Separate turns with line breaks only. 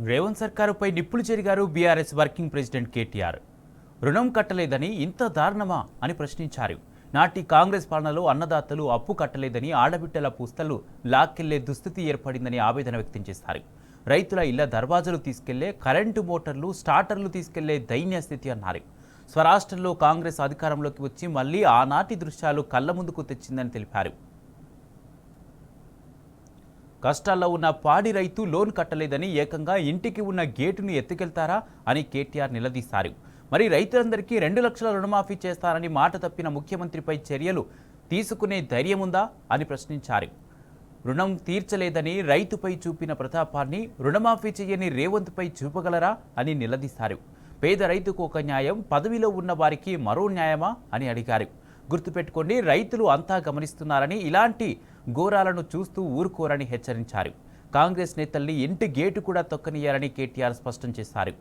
రేవంత్ సర్కారుపై నిప్పులు చెరిగారు BRS working president KTR. రుణం కట్టలేదని ఇంత దారుణమా అని ప్రశ్నించారు. నాటి కాంగ్రెస్ పాలనలో అన్నదాతలు అప్పు కట్టలేదని ఆడబిడ్డల పుస్తలు లాక్కెళ్లే దుస్థితి ఏర్పడిందని ఆవేదన వ్యక్తం చేశారు. రైతుల ఇళ్ల దర్వాజాలు తీసుకెళ్లే కరెంటు మోటార్లు స్టార్టర్లు తీసుకెళ్లే దైన్య స్థితి అన్నారు. స్వరాష్ట్రంలో కాంగ్రెస్ అధికారంలోకి వచ్చి మళ్లీ ఆనాటి దృశ్యాలు కళ్ల ముందుకు తెచ్చిందని తెలిపారు. కష్టాల్లో ఉన్న పాడి రైతు లోన్ కట్టలేదని ఏకంగా ఇంటికి ఉన్న గేటును ఎత్తుకెళ్తారా అని కేటీఆర్ నిలదీశారు. మరి రైతులందరికీ 2 లక్షల రుణమాఫీ చేస్తారని మాట తప్పిన ముఖ్యమంత్రిపై చర్యలు తీసుకునే ధైర్యముందా అని ప్రశ్నించారు. రుణం తీర్చలేదని రైతుపై చూపిన ప్రతాపాన్ని రుణమాఫీ చేయని రేవంత్పై చూపగలరా అని నిలదీశారు. పేద రైతుకు ఒక న్యాయం, పదవిలో ఉన్న వారికి మరో న్యాయమా అని అడిగారు. గుర్తుపెట్టుకోండి, రైతులు అంతా గమనిస్తున్నారని, ఇలాంటి ఘోరాలను చూస్తూ ఊరుకోరని హెచ్చరించారు. కాంగ్రెస్ నేతల్ని ఇంటి గేటు కూడా తొక్కనియారని కేటీఆర్ స్పష్టం చేశారు.